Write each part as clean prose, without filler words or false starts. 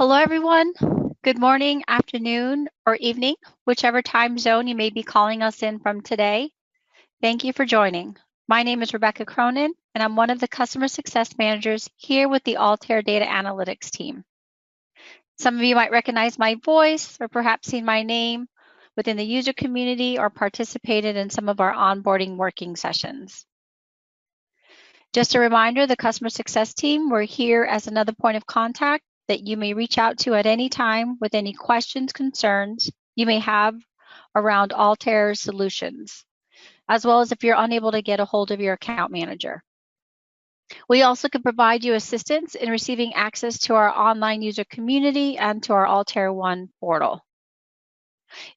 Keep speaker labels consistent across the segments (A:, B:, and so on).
A: Hello, everyone. Good morning, afternoon, or evening, whichever time zone you may be calling us in from today. Thank you for joining. My name is Rebecca Cronin, and I'm one of the customer success managers here with the Altair Data Analytics team. Some of you might recognize my voice or perhaps seen my name within the user community or participated in some of our onboarding working sessions. Just a reminder, the customer success team, we're here as another point of contact that you may reach out to at any time with any questions, concerns you may have around Altair solutions, as well as if you're unable to get a hold of your account manager. We also can provide you assistance in receiving access to our online user community and to our Altair One portal.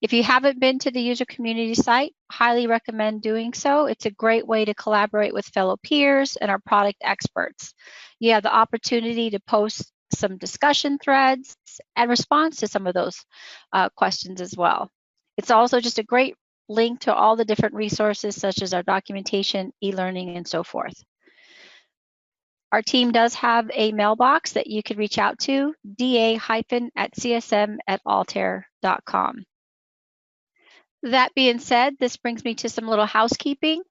A: If you haven't been to the user community site, highly recommend doing so. It's a great way to collaborate with fellow peers and our product experts. You have the opportunity to post some discussion threads and respond to some of those questions as well. It's also just a great link to all the different resources such as our documentation, e-learning, and so forth. Our team does have a mailbox that you can reach out to, da-csm@altair.com. That being said, this brings me to some little housekeeping.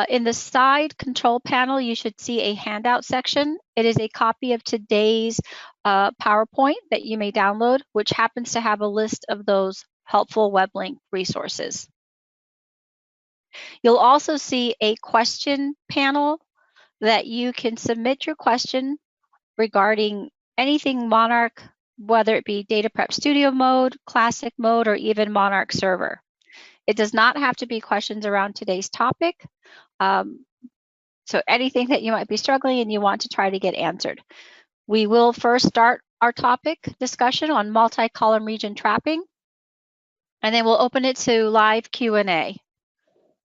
A: In the side control panel, you should see a handout section. It is a copy of today's PowerPoint that you may download, which happens to have a list of those helpful web link resources. You'll also see a question panel that you can submit your question regarding anything Monarch, whether it be Data Prep Studio mode, Classic mode, or even Monarch Server. It does not have to be questions around today's topic. So anything that you might be struggling and you want to try to get answered. We will first start our topic discussion on multi-column region trapping, and then we'll open it to live Q&A.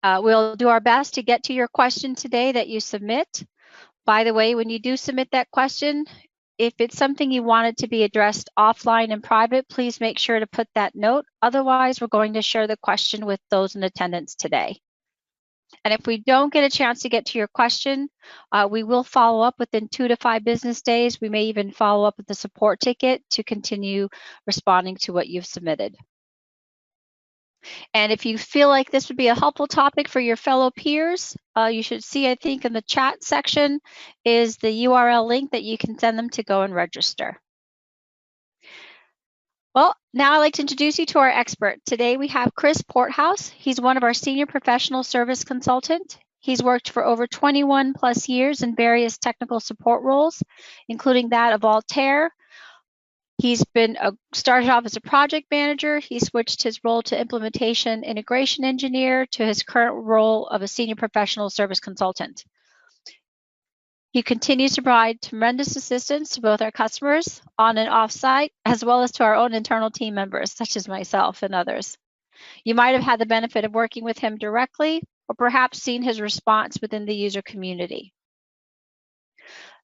A: We'll do our best to get to your question today that you submit. By the way, when you do submit that question, if it's something you want it to be addressed offline and private, please make sure to put that note. Otherwise, we're going to share the question with those in attendance today. And if we don't get a chance to get to your question, we will follow up within 2 to 5 business days. We may even follow up with the support ticket to continue responding to what you've submitted. And if you feel like this would be a helpful topic for your fellow peers, you should see, I think, in the chat section is the URL link that you can send them to go and register. Well, now I'd like to introduce you to our expert. Today we have Chris Porthouse. He's one of our senior professional service consultant. He's worked for over 21 plus years in various technical support roles, including that of Altair. He's been started off as a project manager. He switched his role to implementation integration engineer to his current role of a senior professional service consultant. He continues to provide tremendous assistance to both our customers on and off-site, as well as to our own internal team members, such as myself and others. You might have had the benefit of working with him directly, or perhaps seen his response within the user community.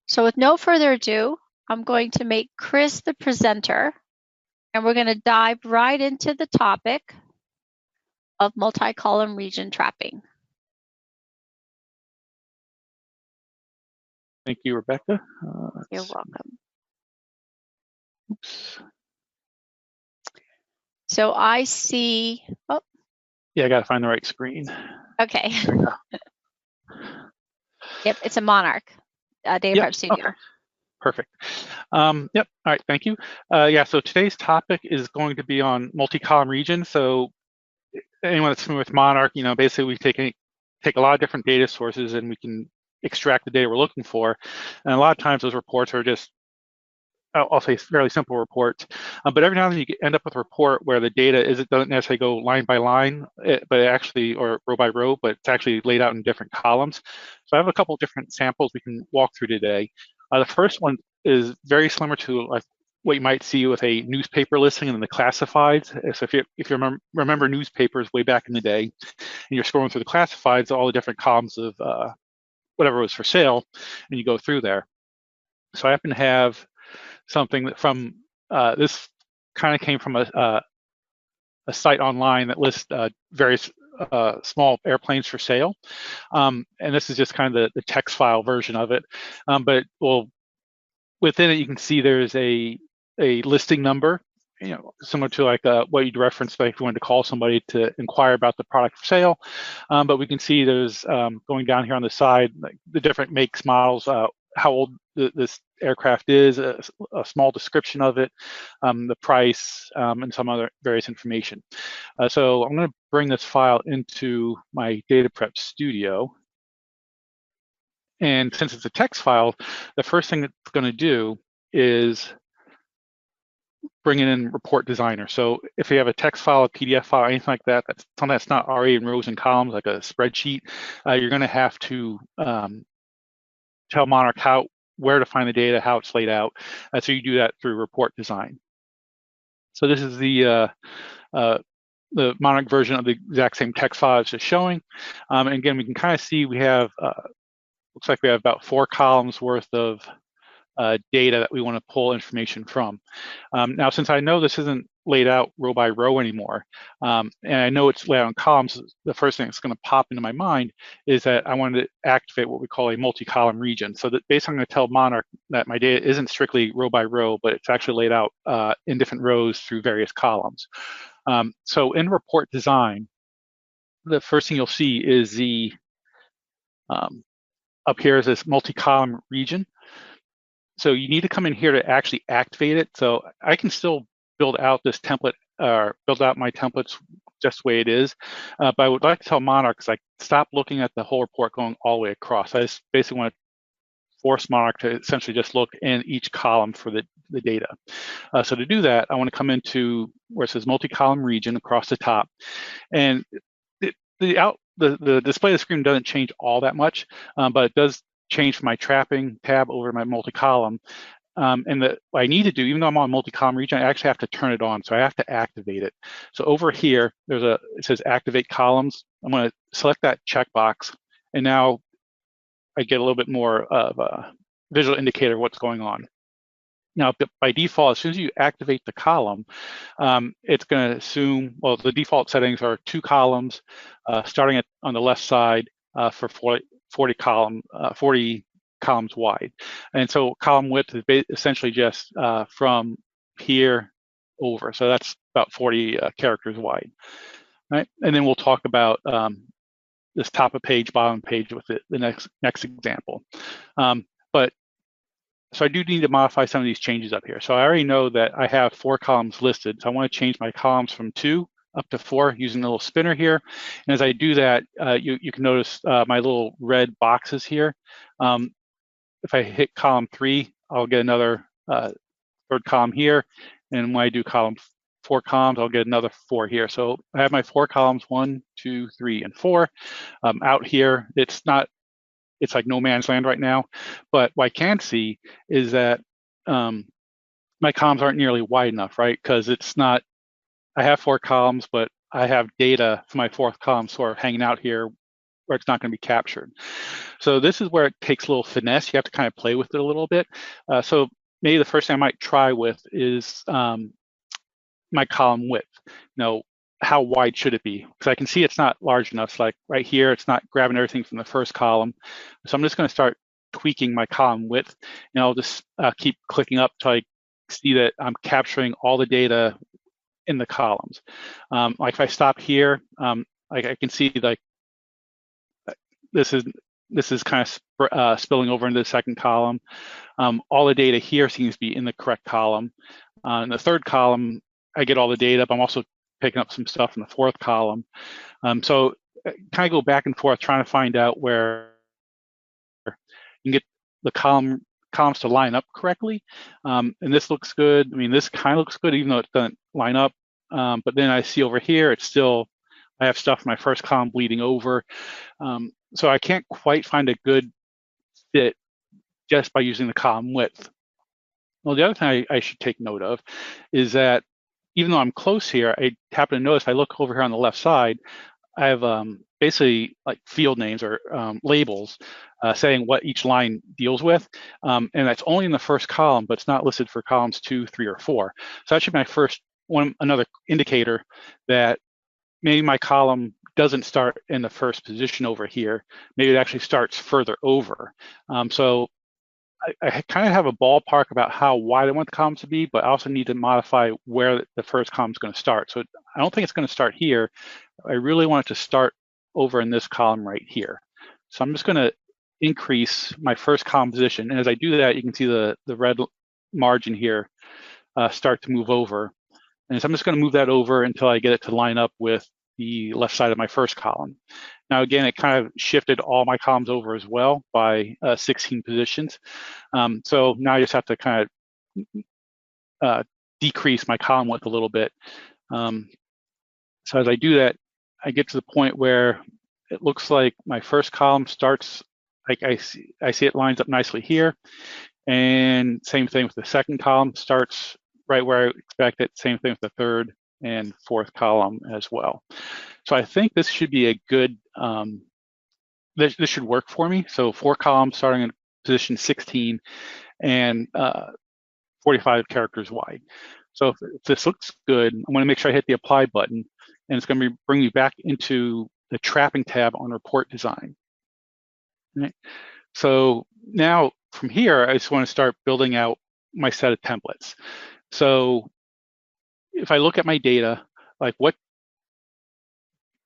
A: So with no further ado, I'm going to make Chris the presenter, and we're going to dive right into the topic of multi-column region trapping.
B: Thank you, Rebecca.
A: You're welcome.
B: Oops.
A: So I see, oh.
B: Yeah, I got to find the right screen.
A: Okay.
B: There we go.
A: Yep, it's a Monarch Data Prep Studio.
B: Okay. Perfect. Yep. All right. Thank you. Yeah. So today's topic is going to be on multi-column region. So anyone that's familiar with Monarch, basically we take a lot of different data sources and we can extract the data we're looking for. And a lot of times those reports are just, I'll say, fairly simple reports. But every now and then you end up with a report where the data doesn't necessarily go line by line, but actually, or row by row, but it's actually laid out in different columns. So I have a couple of different samples we can walk through today. The first one is very similar to what you might see with a newspaper listing and the classifieds. So if you remember newspapers way back in the day, and you're scrolling through the classifieds, all the different columns of whatever was for sale, and you go through there. So I happen to have something that from this kind of came from a site online that lists various small airplanes for sale, and this is just kind of the text file version of it. But well, within it you can see there's a a listing number, similar to like what you'd reference like if you wanted to call somebody to inquire about the product for sale. But we can see there's going down here on the side, like the different makes, models, how old this aircraft is, a small description of it, the price, and some other various information. So I'm going to bring this file into my Data Prep Studio. And since it's a text file, the first thing it's going to do is bring it in Report Designer. So if you have a text file, a PDF file, anything like that, that's something that's not already in rows and columns, like a spreadsheet, you're going to have to tell Monarch where to find the data, how it's laid out. So you do that through Report Design. So this is the Monarch version of the exact same text file it's just showing. And again, we can kind of see we have, looks like we have about 4 columns worth of data that we want to pull information from. Now, since I know this isn't laid out row by row anymore, and I know it's laid out in columns, the first thing that's going to pop into my mind is that I wanted to activate what we call a multi-column region. So that basically I'm going to tell Monarch that my data isn't strictly row by row, but it's actually laid out in different rows through various columns. So in Report Design, the first thing you'll see is the up here is this multi-column region. So you need to come in here to actually activate it. So I can still build out this template, or build out my templates just the way it is. But I would like to tell Monarch, stop looking at the whole report going all the way across. I just basically want to force Monarch to essentially just look in each column for the data. So to do that, I want to come into where it says multi-column region across the top. And the display of the screen doesn't change all that much, but it does change from my trapping tab over my multi-column. And what I need to do, even though I'm on multi-column region, I actually have to turn it on. So I have to activate it. So over here, it says activate columns. I'm going to select that checkbox. And now I get a little bit more of a visual indicator of what's going on. Now, by default, as soon as you activate the column, it's going to assume, well, the default settings are 2 columns, starting on the left side for 40 columns wide. And so column width is essentially just from here over. So that's about 40 characters wide. Right? And then we'll talk about this top of page, bottom page with the next example. So I do need to modify some of these changes up here. So I already know that I have 4 columns listed. So I want to change my columns from 2 up to 4 using the little spinner here. And as I do that, you can notice my little red boxes here. If I hit column 3, I'll get another 3rd column here. And when I do column 4 columns, I'll get another 4 here. So I have my 4 columns, 1, 2, 3, and 4. Out here, it's like no man's land right now. But what I can see is that my columns aren't nearly wide enough, right? Because it's not, I have 4 columns, but I have data for my 4th column sort of hanging out here where it's not going to be captured. So this is where it takes a little finesse. You have to kind of play with it a little bit. So maybe the first thing I might try with is my column width. How wide should it be? Because I can see it's not large enough. So like right here, it's not grabbing everything from the first column. So I'm just going to start tweaking my column width, and I'll just keep clicking up till I see that I'm capturing all the data in the columns. Like if I stop here, like I can see like this is kind of spilling over into the 2nd column. All the data here seems to be in the correct column. In the 3rd column, I get all the data, but I'm also picking up some stuff in the 4th column. So kind of go back and forth trying to find out where you can get the columns to line up correctly. And this looks good. I mean, this kind of looks good, even though it doesn't line up. But then I see over here, I have stuff in my 1st column bleeding over. So I can't quite find a good fit just by using the column width. Well, the other thing I should take note of is that even though I'm close here, I happen to notice if I look over here on the left side, I have basically like field names or labels saying what each line deals with. And that's only in the 1st column, but it's not listed for columns 2, 3, or 4. So that should be my another indicator that maybe my column doesn't start in the 1st position over here. Maybe it actually starts further over. So I kind of have a ballpark about how wide I want the columns to be, but I also need to modify where the first column is going to start. So I don't think it's going to start here. I really want it to start over in this column right here. So I'm just going to increase my first column position. And as I do that, you can see the red margin here start to move over. And so I'm just going to move that over until I get it to line up with the left side of my first column. Now, again, it kind of shifted all my columns over as well by 16 positions. So now I just have to kind of decrease my column width a little bit. So as I do that, I get to the point where it looks like my first column starts, like I see it lines up nicely here. And same thing with the second column, starts right where I expect it. Same thing with the third and fourth column as well. So I think this should be a good, this should work for me. So 4 columns starting in position 16 and 45 characters wide. So if this looks good, I'm going to make sure I hit the apply button, and it's going to bring me back into the trapping tab on report design. Right? So now from here, I just want to start building out my set of templates. So if I look at my data, like what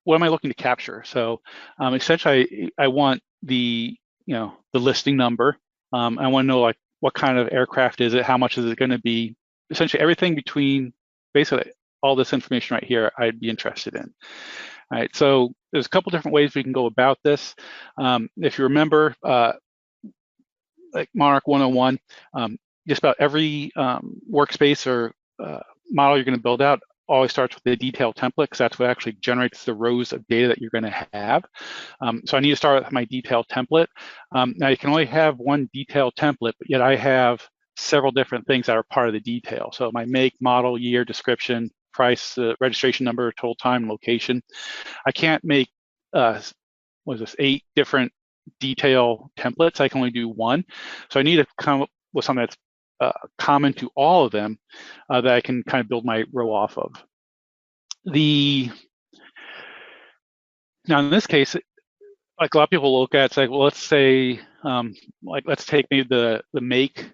B: am I looking to capture? So essentially, I want the the listing number. I want to know like what kind of aircraft is it, how much is it going to be? Essentially, everything between basically all this information right here, I'd be interested in. All right, so there's a couple different ways we can go about this. If you remember, like Monarch 101, just about every workspace or model you're going to build out always starts with the detail template, because that's what actually generates the rows of data that you're going to have. So I need to start with my detail template. Now you can only have one detail template, but yet I have several different things that are part of the detail. So my make, model, year, description, price, registration number, total time, location. I can't make, what is this, 8 different detail templates. I can only do one. So I need to come up with something that's common to all of them that I can kind of build my row off of. Now in this case, like a lot of people look at, it's like, well, let's say, like let's take maybe the make,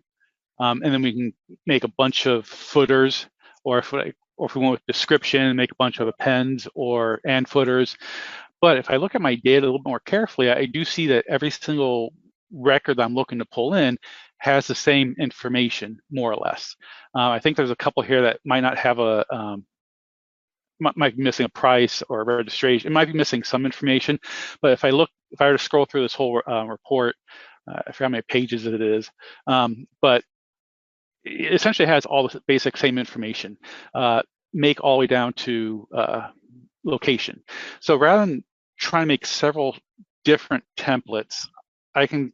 B: and then we can make a bunch of footers, or if we want with description, make a bunch of appends and footers. But if I look at my data a little more carefully, I do see that every single record that I'm looking to pull in has the same information, more or less. I think there's a couple here that might not have might be missing a price or a registration. It might be missing some information, but if I were to scroll through this whole report, I forgot how many pages it is, but it essentially has all the basic same information, make all the way down to location. So rather than trying to make several different templates, I can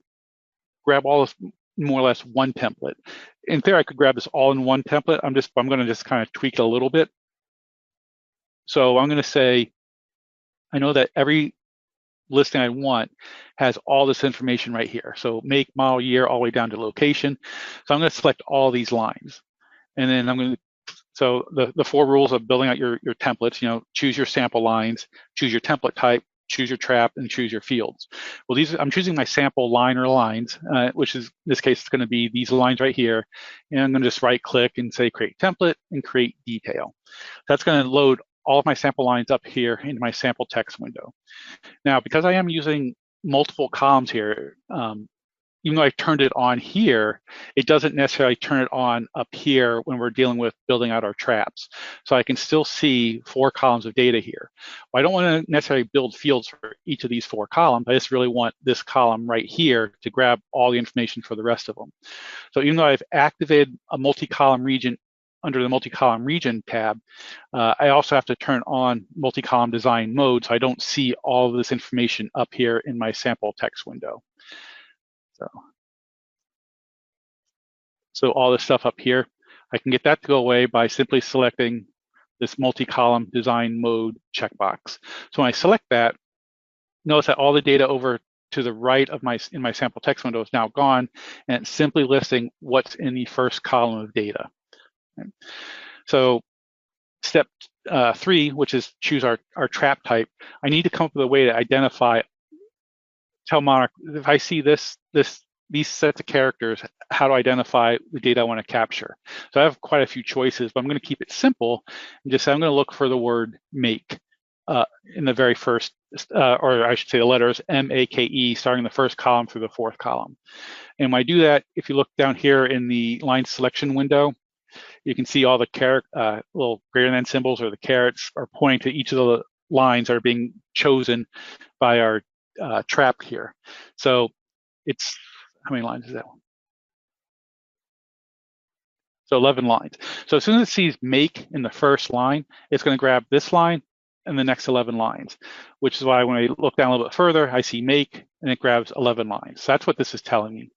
B: grab all this more or less one template. In theory, I could grab this all in one template. I'm going to just kind of tweak it a little bit. So I'm going to say, I know that every listing I want has all this information right here. So make, model, year, all the way down to location. So I'm going to select all these lines. And then I'm going to, so the 4 rules of building out your templates, choose your sample lines, choose your template type, choose your trap, and choose your fields. Well, I'm choosing my sample line or lines, which is, in this case, it's going to be these lines right here. And I'm going to just right click and say create template and create detail. That's going to load all of my sample lines up here into my sample text window. Now, because I am using multiple columns here, even though I turned it on here, it doesn't necessarily turn it on up here when we're dealing with building out our traps. So I can still see 4 columns of data here. Well, I don't want to necessarily build fields for each of these 4 columns. I just really want this column right here to grab all the information for the rest of them. So even though I've activated a multi-column region under the multi-column region tab, I also have to turn on multi-column design mode so I don't see all of this information up here in my sample text window. So all this stuff up here, I can get that to go away by simply selecting this multi-column design mode checkbox. So when I select that, notice that all the data over to the right of in my sample text window is now gone, and it's simply listing what's in the first column of data. Okay. So step 3, which is choose our trap type, I need to come up with a way to identify, tell Monarch, if I see this these sets of characters, how to identify the data I want to capture. So I have quite a few choices, but I'm going to keep it simple and just say I'm going to look for the word make in the very first, or I should say the letters M-A-K-E, starting in the first column through the fourth column. And when I do that, if you look down here in the line selection window, you can see all the little greater than symbols, or the carets, are pointing to each of the lines that are being chosen by our trap here. So it's, how many lines is that one? So 11 lines. So as soon as it sees make in the first line, it's going to grab this line and the next 11 lines, which is why when I look down a little bit further, I see make and it grabs 11 lines. So that's what this is telling me.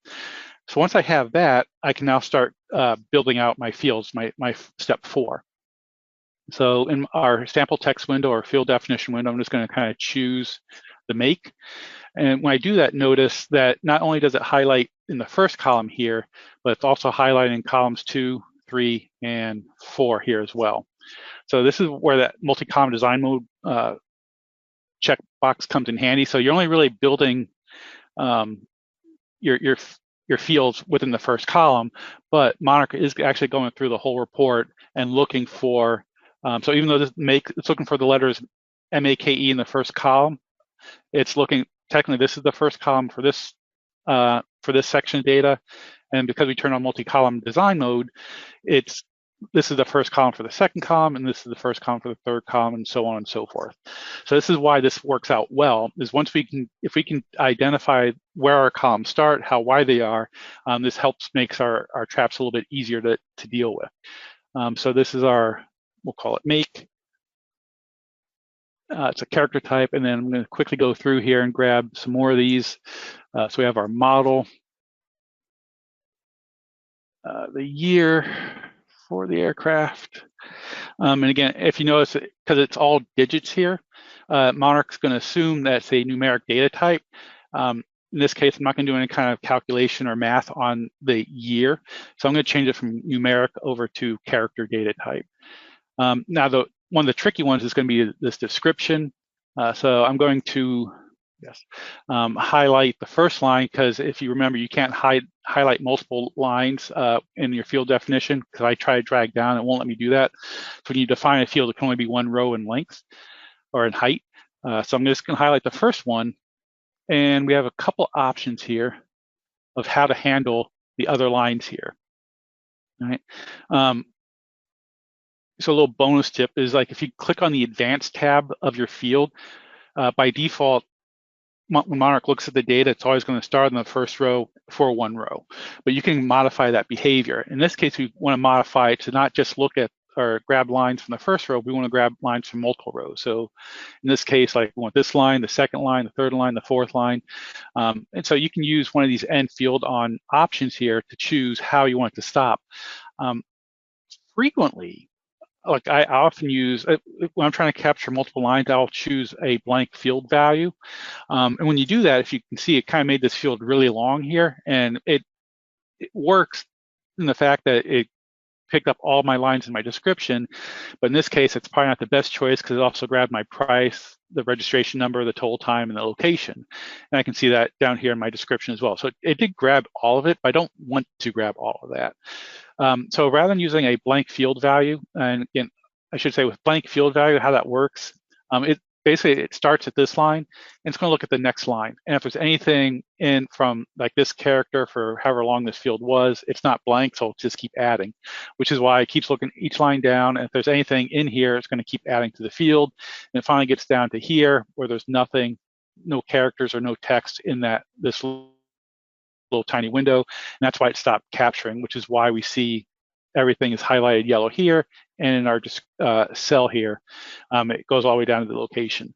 B: So once I have that, I can now start building out my fields, my step 4. So in our sample text window or field definition window, I'm just going to kind of choose the make. And when I do that, notice that not only does it highlight in the first column here, but it's also highlighting in columns 2, 3, and 4 here as well. So this is where that multi-column design mode checkbox comes in handy. So you're only really building your fields within the first column, but Monarch is actually going through the whole report and looking for, so even though this it's looking for the letters M-A-K-E in the first column, it's looking, technically this is the first column for this section of data. And because we turn on multi-column design mode, this is the first column for the second column, and this is the first column for the third column, and so on and so forth. So this is why this works out well, is if we can identify where our columns start, how wide they are, this makes our traps a little bit easier to deal with. So this is our, we'll call it make. It's a character type, and then I'm going to quickly go through here and grab some more of these. So we have our model, the year for the aircraft. And again, if you notice, because it's all digits here, Monarch's going to assume that's a numeric data type. In this case, I'm not going to do any kind of calculation or math on the year. So I'm going to change it from numeric over to character data type. Now, one of the tricky ones is going to be this description. So I'm going to highlight the first line, because if you remember, you can't highlight multiple lines in your field definition, because I try to drag down, it won't let me do that. So when you define a field, it can only be one row in length or in height. So I'm just going to highlight the first one, and we have a couple options here of how to handle the other lines here. All right. So a little bonus tip is, like, if you click on the advanced tab of your field, by default, when Monarch looks at the data, it's always going to start in the first row for one row, but you can modify that behavior. In this case, we want to modify it to not just look at or grab lines from the first row, we want to grab lines from multiple rows. So in this case, like, we want this line, the second line, the third line, the fourth line. And so you can use one of these end field on options here to choose how you want it to stop. Frequently, like, I often use, when I'm trying to capture multiple lines, I'll choose a blank field value. And when you do that, if you can see, it kind of made this field really long here, and it works in the fact that it picked up all my lines in my description. But in this case, it's probably not the best choice, because it also grabbed my price, the registration number, the total time, and the location. And I can see that down here in my description as well. So it did grab all of it, but I don't want to grab all of that. So rather than using a blank field value, and again, I should say with blank field value, how that works, it starts at this line, and it's going to look at the next line. And if there's anything in from, like, this character for however long this field was, it's not blank, so it'll just keep adding, which is why it keeps looking each line down. And if there's anything in here, it's going to keep adding to the field. And it finally gets down to here, where there's nothing, no characters or no text in this little tiny window, and that's why it stopped capturing, which is why we see everything is highlighted yellow here, and in our cell here, it goes all the way down to the location.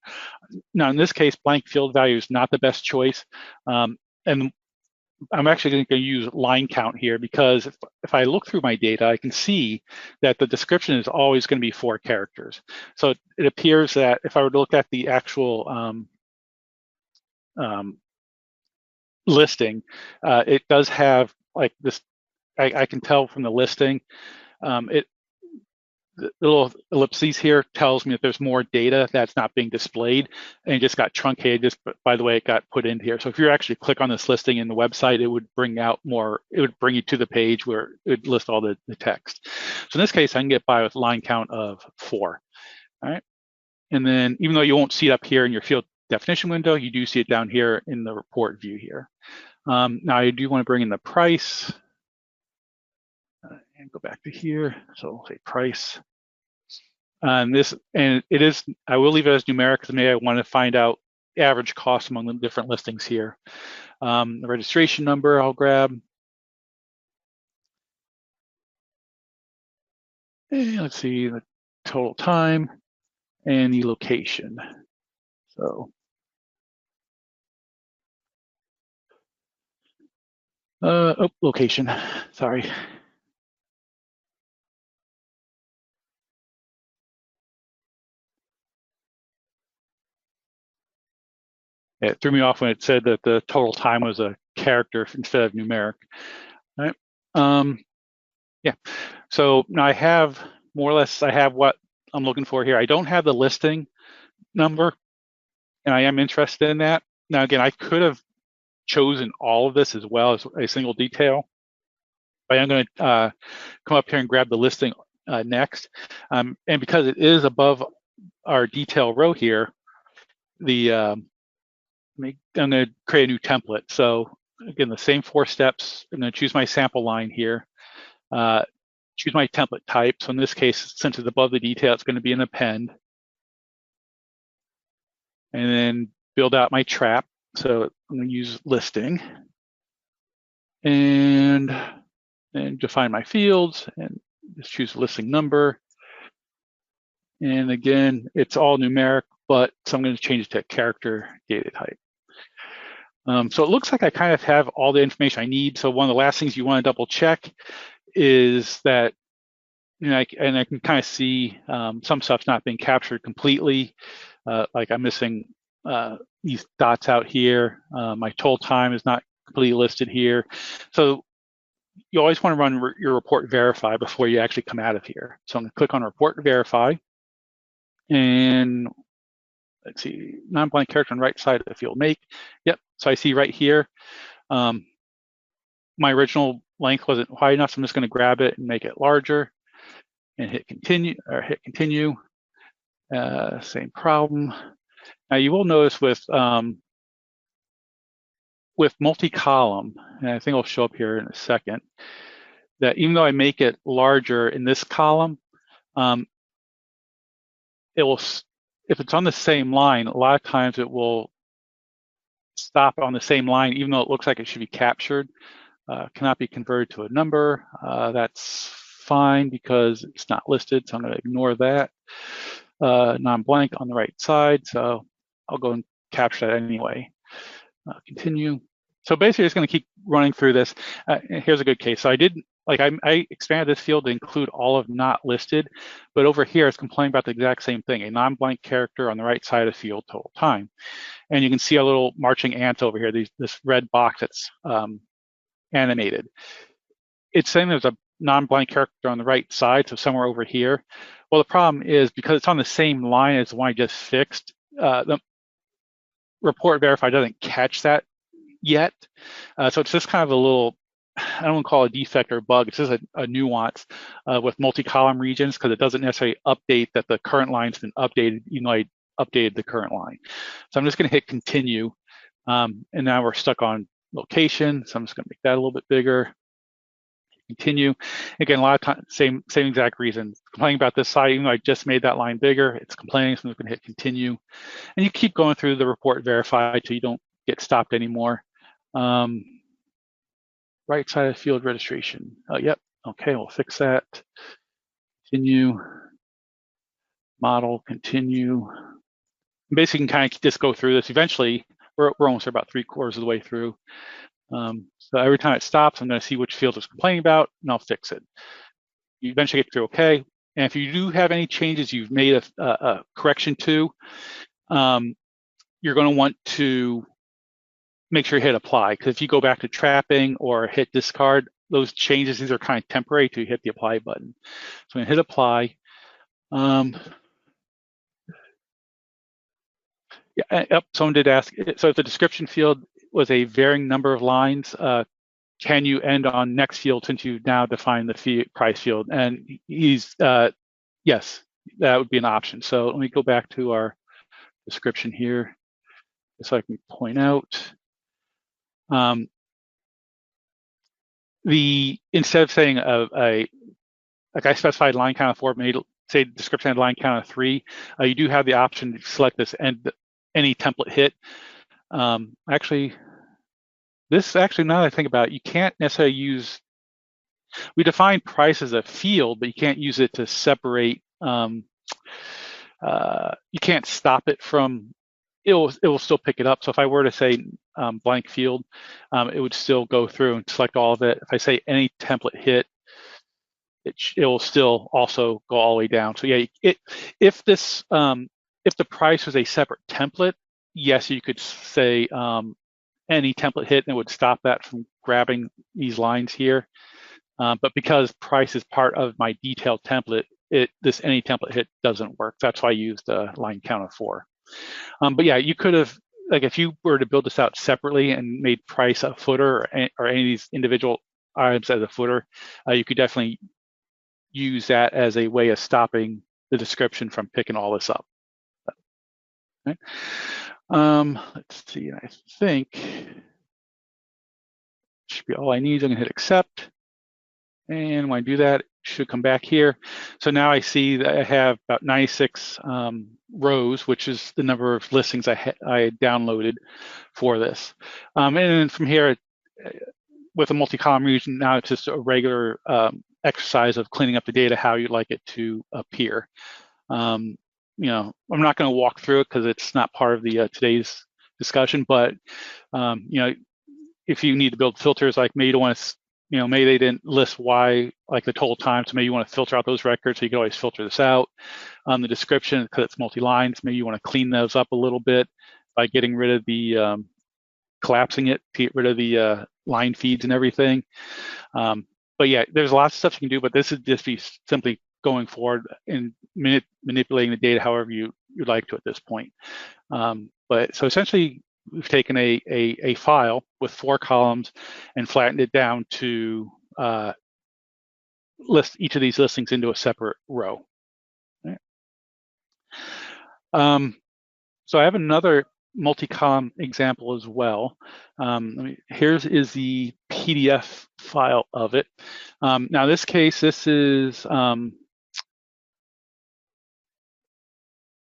B: Now, in this case, blank field value is not the best choice, and I'm actually going to use line count here, because if I look through my data, I can see that the description is always going to be 4 characters. So it appears that if I were to look at the actual listing, it does have, like, this, I can tell from the listing, the little ellipses here tells me that there's more data that's not being displayed, and it just got truncated just by the way it got put in here. So if you actually click on this listing in the website, it would bring out more, it would bring you to the page where it would list all the text. So in this case, I can get by with line count of 4. All right. And then even though you won't see it up here in your field definition window, you do see it down here in the report view here. Now I do want to bring in the price and go back to here. So we'll say price. And it is, I will leave it as numeric because maybe I want to find out average cost among the different listings here. The registration number I'll grab. And let's see the total time and the location. So location, sorry. It threw me off when it said that the total time was a character instead of numeric. All right. Yeah. So now I have more or less, I have what I'm looking for here. I don't have the listing number, and I am interested in that. Now, again, I could have chosen all of this as well as a single detail, but I'm going to come up here and grab the listing next. And because it is above our detail row here, I'm going to create a new template. So again, the same 4 steps. I'm going to choose my sample line here. Choose my template type. So in this case, since it's above the detail, it's going to be an append. And then build out my trap. So I'm going to use listing. And define my fields and just choose listing number. And again, it's all numeric, but so I'm going to change it to character data type. So it looks like I kind of have all the information I need. So one of the last things you want to double check is that, you know, I can kind of see some stuff's not being captured completely. Like I'm missing these dots out here. My total time is not completely listed here. So you always want to run your report verify before you actually come out of here. So I'm going to click on report verify. And let's see, non-blank character on the right side of the field make. Yep, so I see right here, my original length wasn't wide enough, so I'm just going to grab it and make it larger and hit continue, or hit continue. Same problem. Now you will notice with multi-column, and I think it'll show up here in a second, that even though I make it larger in this column, it will, if it's on the same line, a lot of times it will stop on the same line, even though it looks like it should be captured. Cannot be converted to a number. That's fine because it's not listed, so I'm going to ignore that. Non-blank on the right side, so I'll go and capture that anyway. Continue. So basically, it's going to keep running through this. Here's a good case. So I expanded this field to include all of not listed, but over here it's complaining about the exact same thing, a non-blank character on the right side of the field total time. And you can see a little marching ants over here, this red box that's animated. It's saying there's a non-blank character on the right side, so somewhere over here. Well, the problem is because it's on the same line as the one I just fixed, the report verify doesn't catch that yet. So it's just kind of a little, I don't want to call it a defect or a bug. It's just a nuance with multi-column regions because it doesn't necessarily update that the current line's been updated, even though I updated the current line. So I'm just going to hit continue. And now we're stuck on location. So I'm just going to make that a little bit bigger. Continue. Again, a lot of times, same exact reason. Complaining about this side, even though I just made that line bigger, it's complaining, so I'm going to hit continue. And you keep going through the report verify till you don't get stopped anymore. Right side of field registration. Oh, yep. Okay, we'll fix that. Continue. Model, continue. Basically, you can kind of just go through this. Eventually, we're almost about 3/4 of the way through. So every time it stops, I'm going to see which field it's complaining about, and I'll fix it. You eventually get through OK. And if you do have any changes you've made a correction to, you're going to want to make sure you hit apply. Because if you go back to trapping or hit discard, those changes, these are kind of temporary till you hit the apply button. So I'm going to hit apply. Yeah, yep, someone did ask, so if the description field was a varying number of lines, can you end on next field since you now define the price field? And he's, yes, that would be an option. So let me go back to our description here so I can point out. Instead of saying like I specified line count of 4, made say description had line count of 3, you do have the option to select this and any template hit. Actually, now that I think about it, you can't necessarily use, we define price as a field, but you can't use it to separate, you can't stop it from, it will still pick it up. So if I were to say blank field, it would still go through and select all of it. If I say any template hit, it will still also go all the way down. So yeah, if the price was a separate template, yes, you could say any template hit, and it would stop that from grabbing these lines here. But because price is part of my detailed template, this any template hit doesn't work. That's why I used a line count of 4. But yeah, you could have, like if you were to build this out separately and made price a footer or any of these individual items as a footer, you could definitely use that as a way of stopping the description from picking all this up. Okay. Let's see, I think should be all I need. I'm gonna hit accept. And when I do that, it should come back here. So now I see that I have about 96 rows, which is the number of listings I downloaded for this. And then from here, with a multi-column region, now it's just a regular exercise of cleaning up the data how you'd like it to appear. I'm not going to walk through it because it's not part of the today's discussion, but if you need to build filters, like maybe you don't want to, maybe they didn't list Y like the total time, so maybe you want to filter out those records, so you can always filter this out. The description, because it's multi-lines, maybe you want to clean those up a little bit by getting rid of the collapsing it to get rid of the line feeds and everything. But yeah, there's lots of stuff you can do, but this is just be simply going forward and manipulating the data however you'd like to at this point. But so essentially, we've taken a file with 4 columns and flattened it down to list each of these listings into a separate row. Right. So I have another multi-column example as well. Here's is the PDF file of it. Now, in this case, this is,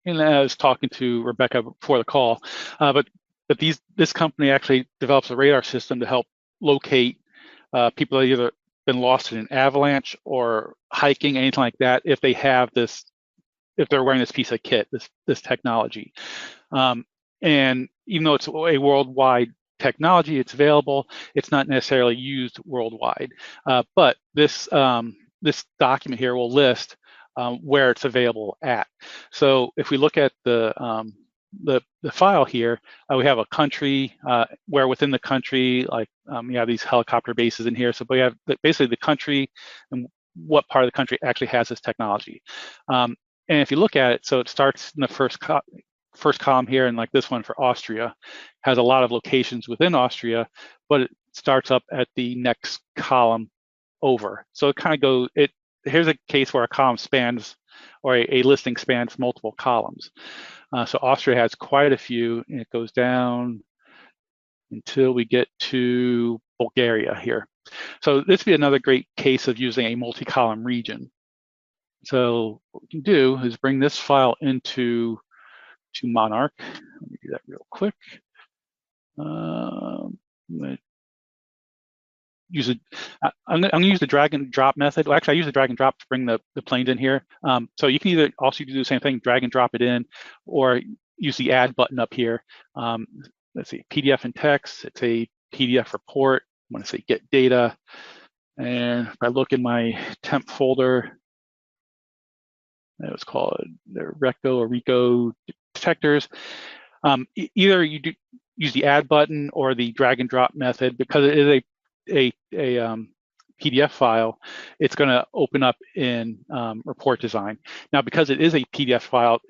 B: and I was talking to Rebecca before the call, but this company actually develops a radar system to help locate people that either been lost in an avalanche or hiking, anything like that, if they have this, if they're wearing this piece of kit, this technology. And even though it's a worldwide technology, it's available, it's not necessarily used worldwide. But this document here will list where it's available at. So if we look at the file here, we have a country where within the country, like you have these helicopter bases in here. So we have basically the country and what part of the country actually has this technology. And if you look at it, so it starts in the first column here, and like this one for Austria, has a lot of locations within Austria, but it starts up at the next column over. So it kind of goes, here's a case where a column spans, or a listing spans multiple columns. So Austria has quite a few, and it goes down until we get to Bulgaria here. So this would be another great case of using a multi-column region. So what we can do is bring this file into Monarch. Let me do that real quick. I'm going to use the drag and drop method. Well, actually, I use the drag and drop to bring the planes in here. So you can either also do the same thing, drag and drop it in, or use the add button up here. Let's see, PDF and text. It's a PDF report. I'm going to say get data. And if I look in my temp folder, it was called the RECCO or RECCO detectors. Either you use the add button or the drag and drop method, because it is a PDF file, it's going to open up in Report Design. Now, because it is a PDF file,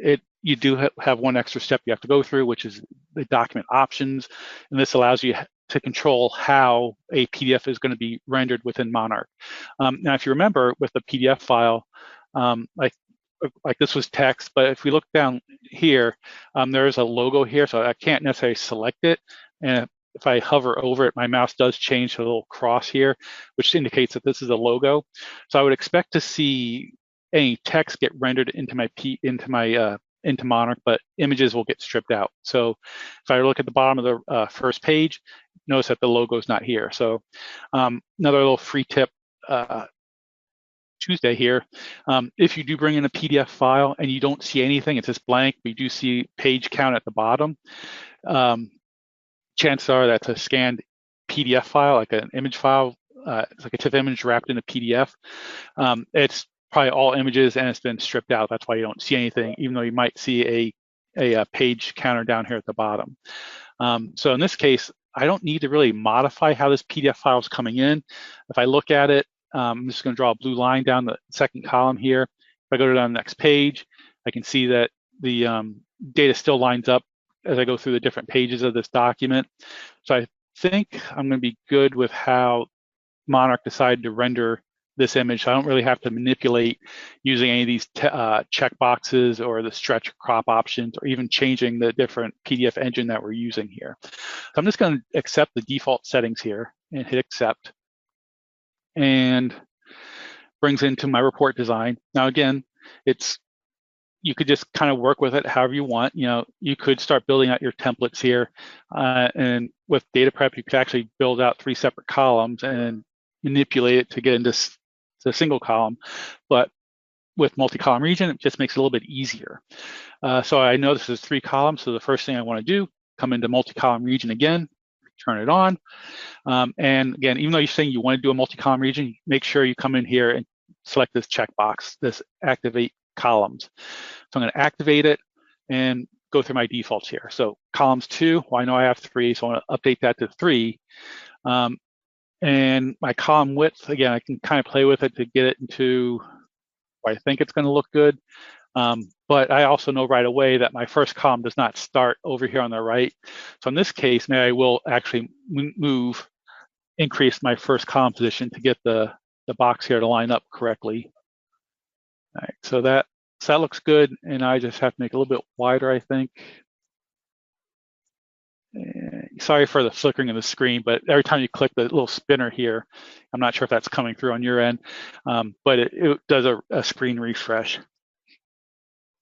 B: you do have one extra step you have to go through, which is the document options, and this allows you to control how a PDF is going to be rendered within Monarch. Now, if you remember, with the PDF file, like this was text, but if we look down here, there is a logo here, so I can't necessarily select it. And if I hover over it, my mouse does change to a little cross here, which indicates that this is a logo. So I would expect to see any text get rendered into into Monarch, but images will get stripped out. So if I look at the bottom of the first page, notice that the logo is not here. So another little free tip Tuesday here. If you do bring in a PDF file and you don't see anything, it's just blank, but you do see page count at the bottom, chances are that's a scanned PDF file, like an image file. It's like a TIFF image wrapped in a PDF. It's probably all images and it's been stripped out. That's why you don't see anything, even though you might see a page counter down here at the bottom. So in this case, I don't need to really modify how this PDF file is coming in. If I look at it, I'm just going to draw a blue line down the second column here. If I go to the next page, I can see that the data still lines up as I go through the different pages of this document. So I think I'm going to be good with how Monarch decided to render this image. So I don't really have to manipulate using any of these checkboxes or the stretch crop options, or even changing the different PDF engine that we're using here. So I'm just going to accept the default settings here and hit accept, and brings into my report design. Now again, you could just kind of work with it however you want. You could start building out your templates here, and with data prep, you could actually build out 3 separate columns and manipulate it to get into a single column. But with multi-column region, it just makes it a little bit easier. So I know this is 3 columns, so the first thing I want to do, come into multi-column region again, turn it on. And again, even though you're saying you want to do a multi-column region, make sure you come in here and select this checkbox, this activate columns. So I'm going to activate it and go through my defaults here. So columns 2, well, I know I have 3, so I want to update that to 3. And my column width, again, I can kind of play with it to get it into where I think it's going to look good. But I also know right away that my first column does not start over here on the right. So in this case, now I will actually increase my first column position to get the box here to line up correctly. All right, so that looks good, and I just have to make it a little bit wider, I think. Sorry for the flickering of the screen, but every time you click the little spinner here, I'm not sure if that's coming through on your end, but it does a screen refresh.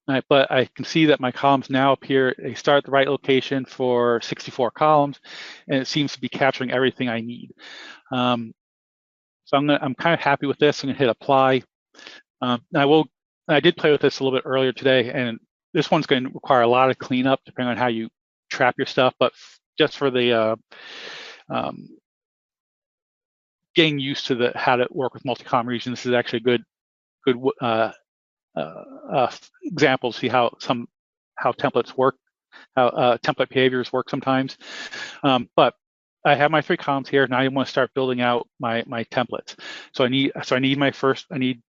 B: All right, but I can see that my columns now appear, they start at the right location for 64 columns, and it seems to be capturing everything I need. So I'm kind of happy with this. I'm gonna hit apply. I did play with this a little bit earlier today, and this one's going to require a lot of cleanup depending on how you trap your stuff, but just for the getting used to how to work with multi-column regions, this is actually a good example to see how templates work, how template behaviors work sometimes. But I have my 3 columns here. Now I want to start building out my templates. So I need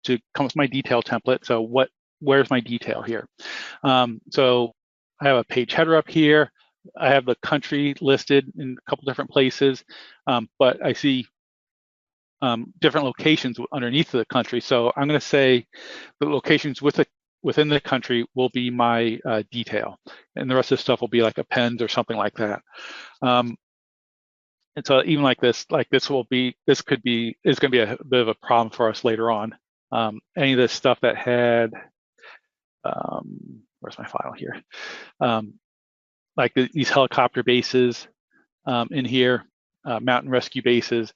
B: to come up with my detail template. So where's my detail here? So I have a page header up here. I have the country listed in a couple different places, but I see different locations underneath of the country. So I'm going to say the locations within the country will be my detail, and the rest of the stuff will be like appends or something like that. And so even like this is going to be a bit of a problem for us later on. Any of this stuff that had, where's my file here? Like these helicopter bases in here, mountain rescue bases.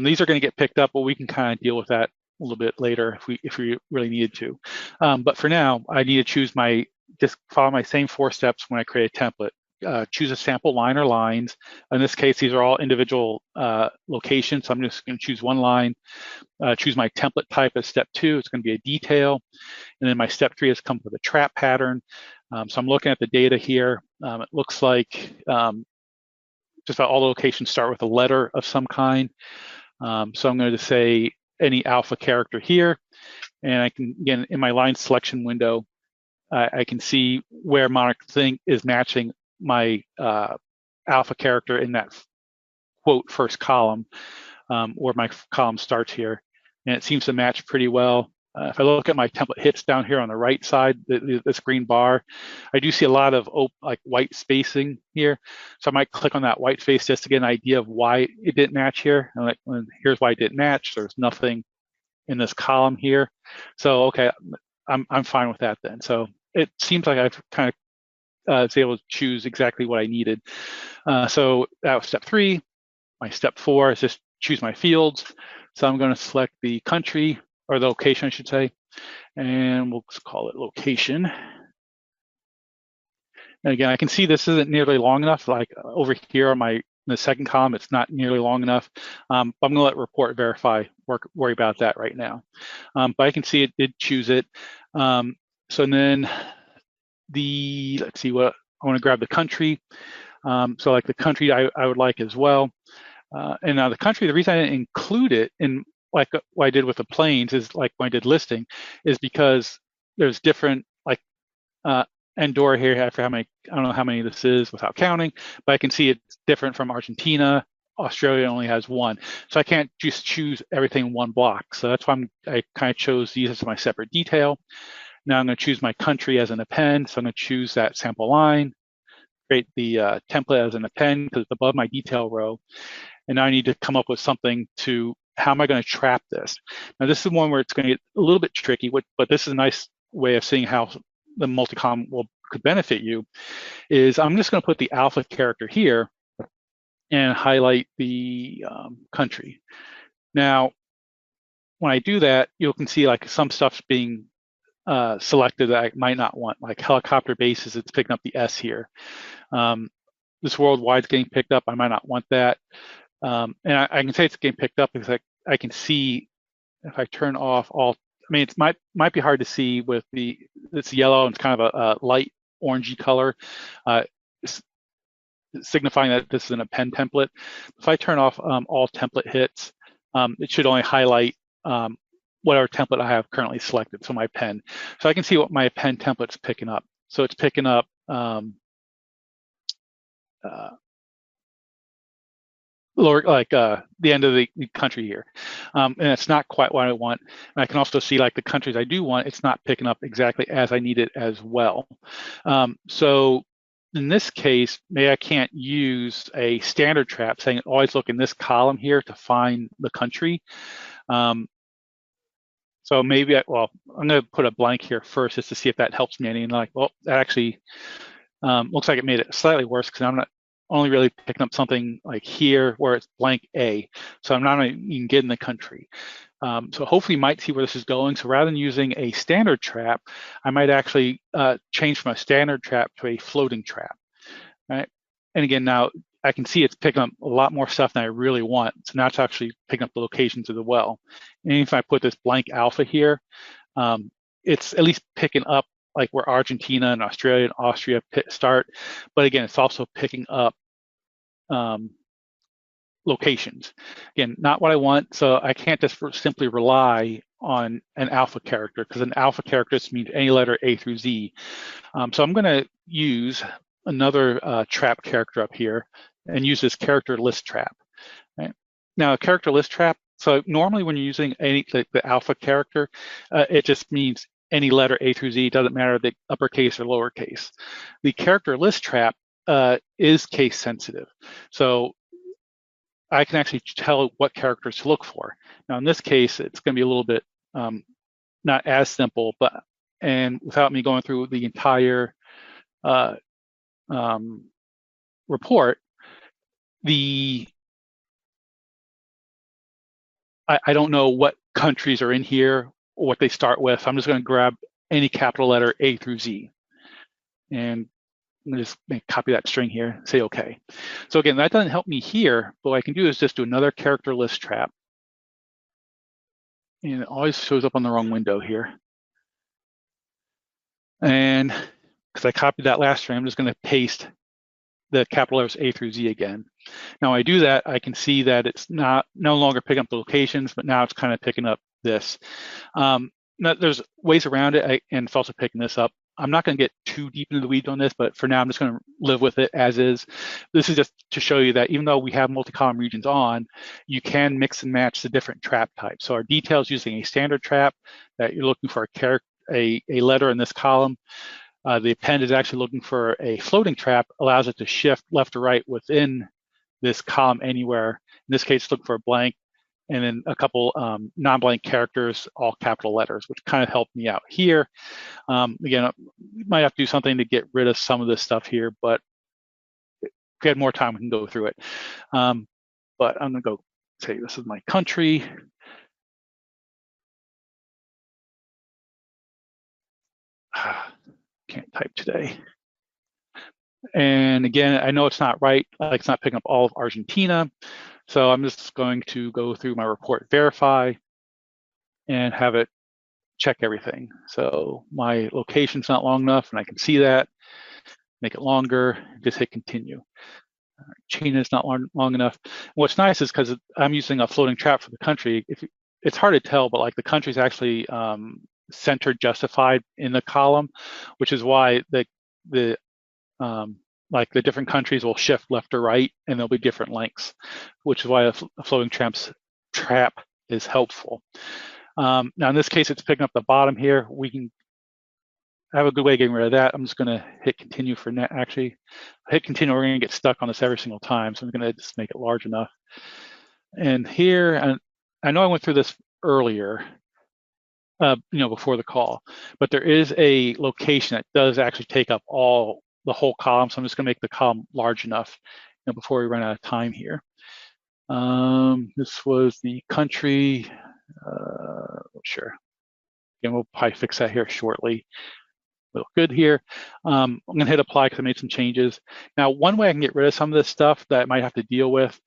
B: These are going to get picked up, but we can kind of deal with that a little bit later if we really needed to. But for now, I need to just follow my same 4 steps when I create a template. Choose a sample line or lines. In this case, these are all individual locations, so I'm just going to choose one line. Choose my template type as step 2. It's going to be a detail. And then my step 3 is come up with a trap pattern. So I'm looking at the data here. It looks like just about all the locations start with a letter of some kind. So I'm going to say any alpha character here, and I can, again, in my line selection window, I can see where Monarch Think is matching my alpha character in that quote first column, where my column starts here, and it seems to match pretty well. If I look at my template hits down here on the right side, this green bar, I do see a lot of like white spacing here. So I might click on that white space just to get an idea of why it didn't match here. And here's why it didn't match. There's nothing in this column here. So okay, I'm fine with that then. So it seems like I've kind of was able to choose exactly what I needed. So that was step 3. My step 4 is just choose my fields. So I'm going to select the country, or the location, I should say, and we'll just call it location. And again, I can see this isn't nearly long enough. Like over here on the second column, it's not nearly long enough. But I'm going to let report verify worry about that right now. But I can see it did choose it. So then let's see what I want to grab the country. So like the country I would like as well. And now the country, the reason I didn't include it in like what I did with the planes is like when I did listing, is because there's different like Andorra here, I don't know how many this is without counting, but I can see it's different from Argentina. Australia only has 1. So I can't just choose everything in one block. So that's why I kind of chose these as my separate detail. Now I'm going to choose my country as an append. So I'm going to choose that sample line, create the template as an append because it's above my detail row. And now I need to come up with something to, how am I going to trap this? Now this is one where it's going to get a little bit tricky, but this is a nice way of seeing how the multicom could benefit you, is I'm just going to put the alpha character here and highlight the country. Now, when I do that, you can see like some stuff's being selected that I might not want, like helicopter bases, it's picking up the S here. This worldwide's getting picked up, I might not want that. And I can say it's getting picked up because I can see if I turn off all, I mean, it might be hard to see with it's yellow and it's kind of a light orangey color, signifying that this is an append template. If I turn off all template hits, it should only highlight whatever template I have currently selected, so my append. So I can see what my append template's picking up. So it's picking up lower, like the end of the country here. And it's not quite what I want. And I can also see like the countries I do want, it's not picking up exactly as I need it as well. So in this case, maybe I can't use a standard trap saying always look in this column here to find the country. So maybe, I'm going to put a blank here first just to see if that helps me any. And like, well, that actually looks like it made it slightly worse because I'm not only really picking up something like here where it's blank A. So I'm not even getting the country. So hopefully you might see where this is going. So rather than using a standard trap, I might actually change from a standard trap to a floating trap, right? And again, now I can see it's picking up a lot more stuff than I really want. So now it's actually picking up the locations of the well. And if I put this blank alpha here, it's at least picking up like where Argentina and Australia and Austria start. But again, it's also picking up locations. Again, not what I want. So I can't just simply rely on an alpha character because an alpha character just means any letter A through Z. So I'm going to use another trap character up here and use this character list trap. Right? Now, a character list trap, so normally when you're using the alpha character, it just means any letter A through Z, doesn't matter the uppercase or lowercase. The character list trap is case sensitive. So I can actually tell what characters to look for. Now in this case, it's going to be a little bit not as simple, and without me going through the entire report, I don't know what countries are in here or what they start with. I'm just going to grab any capital letter A through Z. And I'm going to just copy that string here and say OK. So again, that doesn't help me here, but what I can do is just do another character list trap. And it always shows up on the wrong window here. And because I copied that last string, I'm just going to paste the capital letters A through Z again. Now when I do that, I can see that it's no longer picking up the locations, but now it's kind of picking up this. Now there's ways around it, and it's also picking this up. I'm not going to get too deep into the weeds on this, but for now, I'm just going to live with it as is. This is just to show you that even though we have multi-column regions on, you can mix and match the different trap types. So our details using a standard trap that you're looking for a letter in this column. The append is actually looking for a floating trap, allows it to shift left or right within this column anywhere. In this case, look for a blank, and then a couple non-blank characters, all capital letters, which kind of helped me out here. Again, we might have to do something to get rid of some of this stuff here, but if we had more time, we can go through it. But I'm gonna go say this is my country. Can't type today. And again, I know it's not right, like it's not picking up all of Argentina. So I'm just going to go through my report verify and have it check everything. So my location's not long enough, and I can see that. Make it longer, just hit continue. China's not long enough. What's nice is because I'm using a floating trap for the country, it's hard to tell, but like the country's actually centered justified in the column, which is why like the different countries will shift left or right, and there'll be different lengths, which is why a floating trap is helpful. Now in this case, it's picking up the bottom here. We can have a good way of getting rid of that. I'm just gonna hit continue for net. Actually, hit continue, we're gonna get stuck on this every single time. So I'm gonna just make it large enough. And here, and I know I went through this earlier, before the call, but there is a location that does actually take up the whole column. So I'm just gonna make the column large enough before we run out of time here. This was the country, sure. Again, we'll probably fix that here shortly. Look good here. I'm gonna hit apply because I made some changes. Now, one way I can get rid of some of this stuff that I might have to deal with,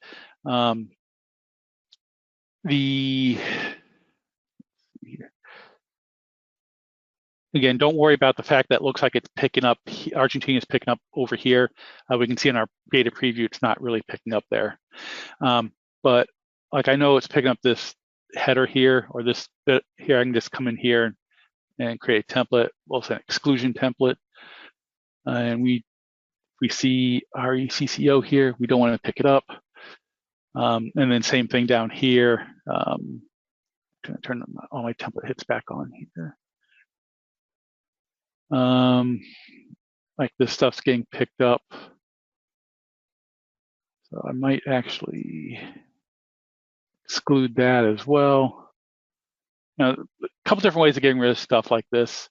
B: again, don't worry about the fact that it looks like it's picking up, Argentina is picking up over here. We can see in our data preview, it's not really picking up there. But like I know it's picking up this header here, or this bit here. I can just come in here and create a template. We'll say an exclusion template. And we see our RECCO here. We don't want to pick it up. And then same thing down here. I'm going to turn all my template hits back on here. Like this stuff's getting picked up. So I might actually exclude that as well. Now, a couple different ways of getting rid of stuff like this.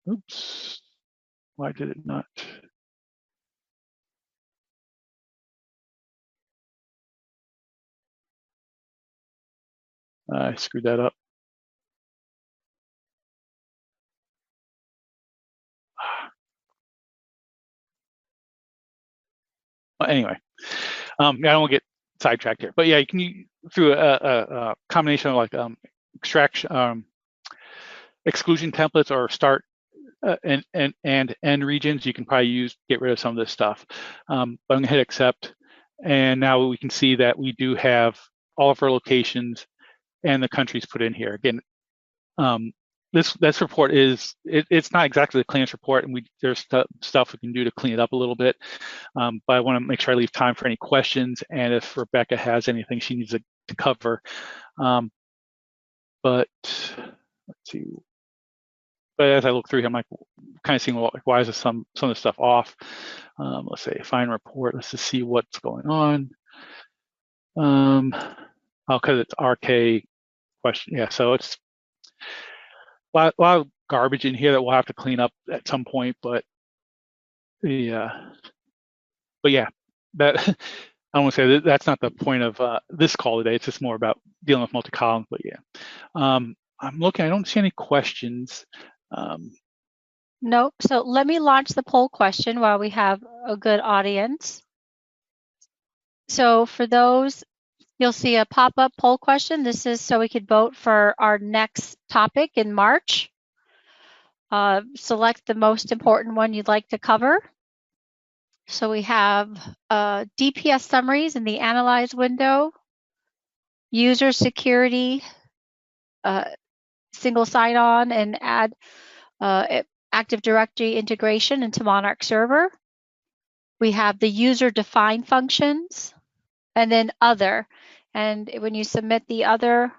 B: Oops, why did it not? I screwed that up. Well, anyway, I don't want to get sidetracked here, but yeah, you can through a combination of like extraction, exclusion templates, or start and end regions. You can probably get rid of some of this stuff. But I'm gonna hit accept, and now we can see that we do have all of our locations and the countries put in here. Again, this report it's not exactly the cleanest report, and there's stuff we can do to clean it up a little bit. But I want to make sure I leave time for any questions, and if Rebecca has anything she needs to cover. But let's see. But as I look through here, I'm like kind of seeing, well, why is some of the stuff off? Let's say find report. Let's just see what's going on. Because it's RK question. Yeah, so it's a lot of garbage in here that we'll have to clean up at some point. But yeah, that I don't want to say that's not the point of this call today. It's just more about dealing with multi-columns. But yeah, I'm looking. I don't see any questions.
A: Nope. So let me launch the poll question while we have a good audience. So for those, you'll see a pop-up poll question. This is so we could vote for our next topic in March. select the most important one you'd like to cover. So we have DPS summaries in the Analyze window, user security, single sign-on, and add Active Directory integration into Monarch server. We have the user-defined functions, and then other. And when you submit the other,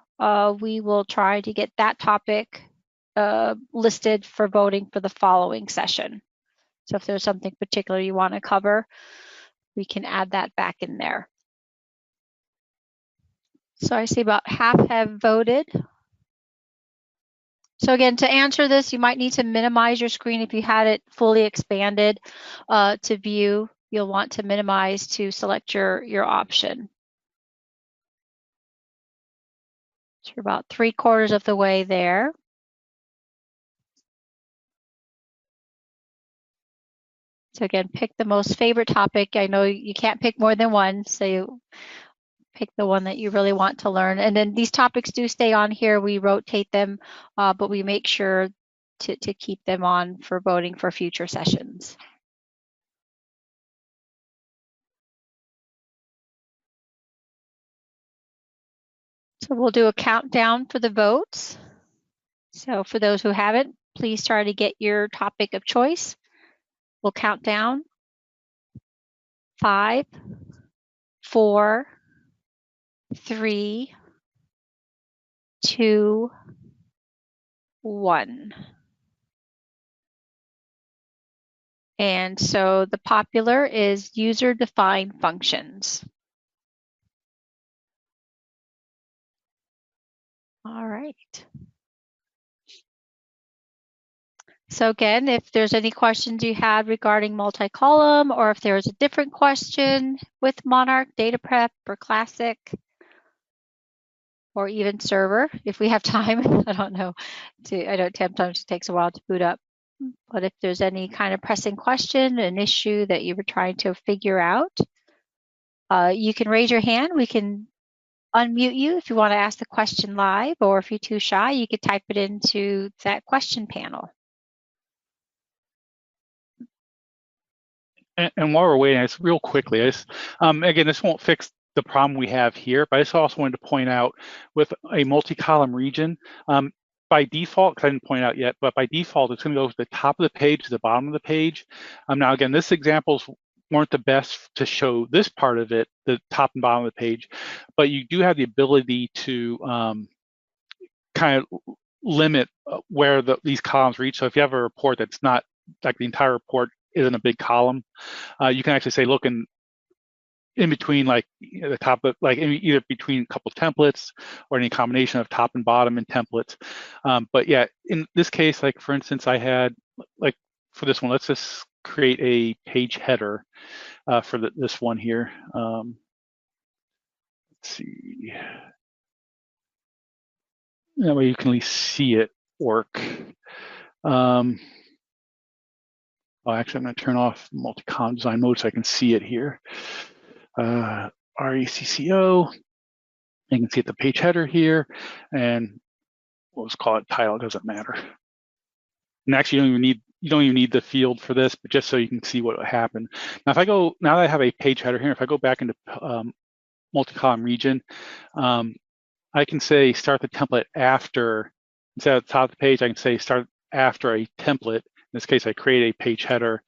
A: we will try to get that topic listed for voting for the following session. So if there's something particular you want to cover, we can add that back in there. So I see about half have voted. So again, to answer this, you might need to minimize your screen. If you had it fully expanded to view, you'll want to minimize to select your option. So you're about 3/4 of the way there. So again, pick the most favorite topic. I know you can't pick more than one, so you pick the one that you really want to learn. And then these topics do stay on here. We rotate them, but we make sure to keep them on for voting for future sessions. So we'll do a countdown for the votes. So for those who haven't, please try to get your topic of choice. We'll count down. 5, 4, 3, 2, 1. And so the popular is user-defined functions. All right. So again, if there's any questions you had regarding multi-column, or if there's a different question with Monarch, Data Prep, or Classic, or even Server, if we have time, I don't know. I know sometimes it takes a while to boot up. But if there's any kind of pressing question, an issue that you were trying to figure out, you can raise your hand. We can unmute you if you want to ask the question live, or if you're too shy, you could type it into that question panel.
B: And while we're waiting, I just real quickly, again, this won't fix the problem we have here, but I just also wanted to point out with a multi-column region, by default, because I didn't point out yet, but by default, it's going to go to the top of the page to the bottom of the page. Now, again, this examples weren't the best to show this part of it, the top and bottom of the page, but you do have the ability to kind of limit where these columns reach. So if you have a report that's not like the entire report isn't a big column, you can actually say, look, in between, like the top of, like either between a couple templates or any combination of top and bottom and templates. But yeah, in this case, like for instance, I had, like for this one, let's just create a page header for this one here. Let's see. That way you can at least see it work. Oh, actually, I'm going to turn off multi-column design mode so I can see it here. RECCO. You can see it, the page header here, and we'll just call it title. It doesn't matter. And actually, you don't even need the field for this, but just so you can see what will happen. Now, now that I have a page header here, if I go back into multi-column region, I can say start the template after, instead of the top of the page, I can say start after a template. In this case, I create a page header,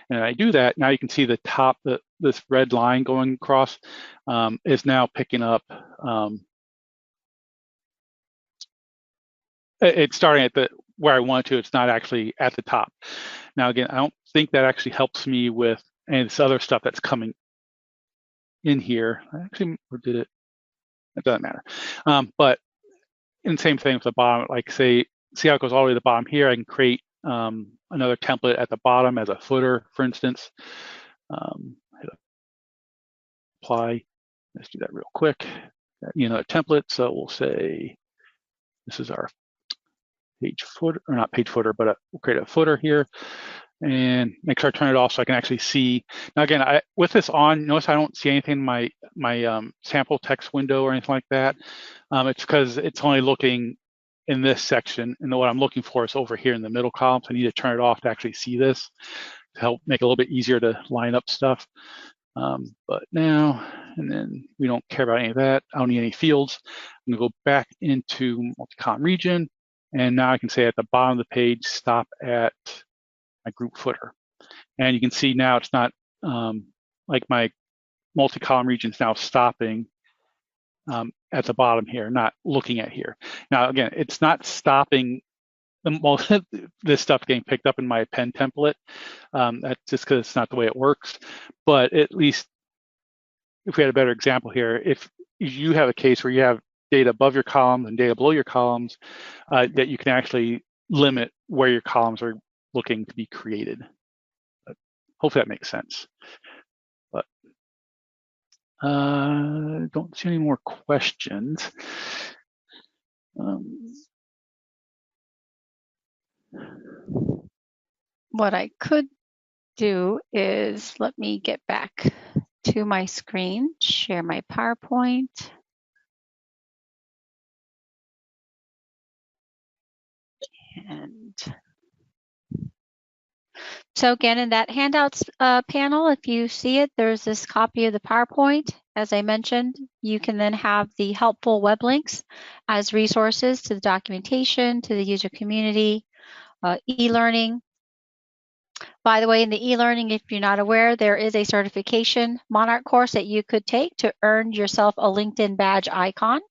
B: and I do that. Now you can see the top, this red line going across is now picking up. It's starting at where I want to. It's not actually at the top. Now, again, I don't think that actually helps me with any of this other stuff that's coming in here. Actually, or did it? It doesn't matter. But in the same thing with the bottom, like see how it goes all the way to the bottom here. I can create another template at the bottom as a footer, for instance. Hit apply. Let's do that real quick. You know, a template. So we'll say this is our page footer, or not page footer, but we'll create a footer here, and make sure I turn it off so I can actually see. Now, again, with this on, notice I don't see anything in my sample text window or anything like that. It's because it's only looking in this section, and what I'm looking for is over here in the middle column. So I need to turn it off to actually see this to help make it a little bit easier to line up stuff. But now, and then we don't care about any of that. I don't need any fields. I'm gonna go back into multi-column region, and now I can say at the bottom of the page, stop at my group footer. And you can see now it's not like my multi-column region is now stopping at the bottom here, not looking at here. Now, again, it's not stopping this stuff getting picked up in my pen template. That's just because it's not the way it works. But at least if we had a better example here, if you have a case where you have data above your columns and data below your columns, that you can actually limit where your columns are looking to be created. But hopefully that makes sense. But don't see any more questions.
A: What I could do is, let me get back to my screen, share my PowerPoint. And so again, in that handouts panel, if you see it, there's this copy of the PowerPoint. As I mentioned, you can then have the helpful web links as resources to the documentation, to the user community, e-learning. By the way, in the e-learning, if you're not aware, there is a certification Monarch course that you could take to earn yourself a LinkedIn badge icon.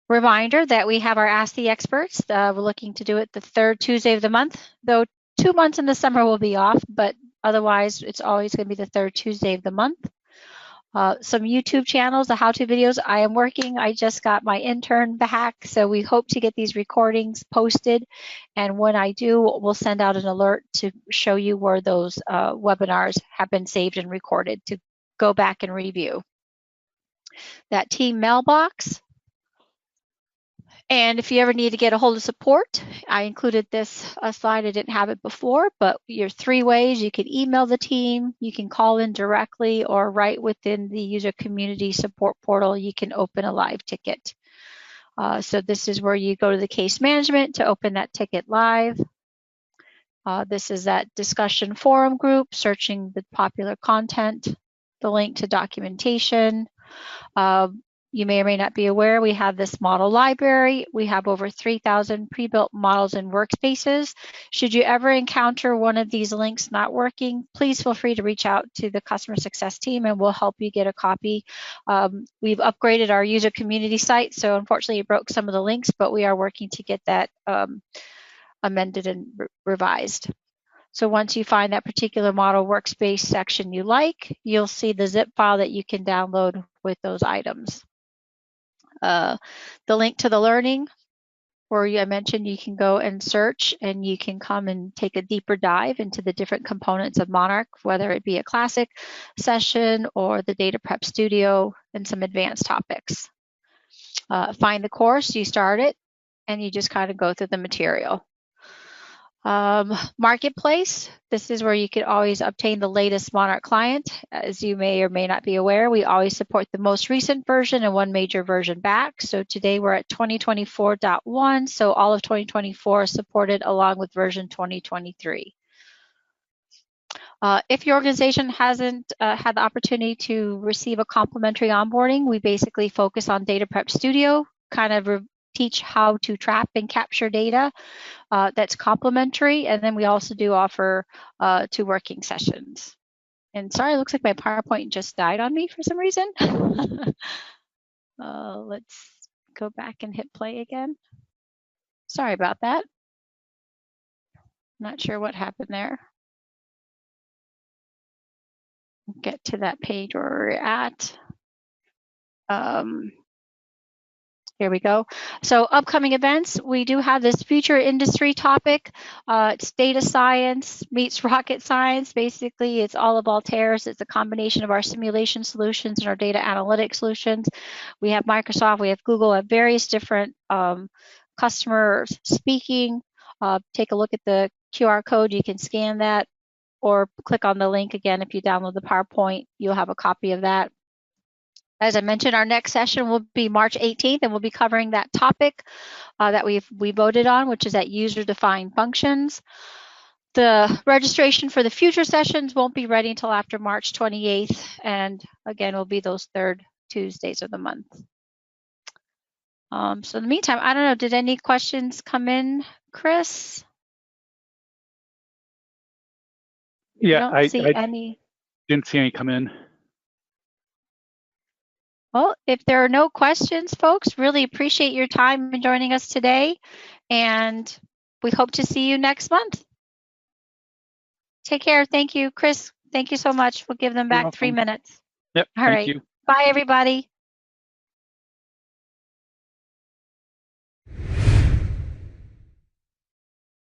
A: Reminder that we have our Ask the Experts. We're looking to do it the third Tuesday of the month, though 2 months in the summer will be off, but otherwise it's always going to be the third Tuesday of the month. Some YouTube channels, the how-to videos. I am working. I just got my intern back, so we hope to get these recordings posted. And when I do, we'll send out an alert to show you where those webinars have been saved and recorded to go back and review. That team mailbox. And if you ever need to get a hold of support, I included this slide. I didn't have it before, but your 3 ways. You can email the team, you can call in directly, or right within the user community support portal, you can open a live ticket. So this is where you go to the case management to open that ticket live. This is that discussion forum group, searching the popular content, the link to documentation. You may or may not be aware, we have this model library. We have over 3,000 pre-built models and workspaces. Should you ever encounter one of these links not working, please feel free to reach out to the customer success team and we'll help you get a copy. We've upgraded our user community site, so unfortunately it broke some of the links, but we are working to get that amended and revised. So once you find that particular model workspace section you like, you'll see the zip file that you can download with those items. The link to the learning, where I mentioned you can go and search and you can come and take a deeper dive into the different components of Monarch, whether it be a classic session or the data prep studio and some advanced topics. Find the course, you start it, and you just kind of go through the material. Marketplace, this is where you can always obtain the latest Monarch client. As you may or may not be aware, we always support the most recent version and one major version back. So today we're at 2024.1, so all of 2024 is supported along with version 2023. If your organization hasn't had the opportunity to receive a complimentary onboarding, we basically focus on Data Prep Studio, kind of teach how to trap and capture data. That's complimentary, and then we also do offer 2 working sessions. And sorry, it looks like my PowerPoint just died on me for some reason. Let's go back and hit play again. Sorry about that. Not sure what happened there. Get to that page where we're at. Here we go. So upcoming events, we do have this future industry topic. It's data science meets rocket science. Basically, it's all of Altair's. It's a combination of our simulation solutions and our data analytics solutions. We have Microsoft, we have Google, we have various different customers speaking. Take a look at the QR code. You can scan that or click on the link again. If you download the PowerPoint, you'll have a copy of that. As I mentioned, our next session will be March 18th, and we'll be covering that topic that we voted on, which is that user-defined functions. The registration for the future sessions won't be ready until after March 28th, and again, will be those third Tuesdays of the month. So in the meantime, I don't know, did any questions come in, Chris?
B: Yeah, I
A: any.
B: didn't see any come in.
A: Well, if there are no questions, folks, really appreciate your time in joining us today, and we hope to see you next month. Take care. Thank you, Chris. Thank you so much. We'll give them back 3 minutes.
B: Yep.
A: All
B: Thank
A: right.
B: you.
A: Bye, everybody.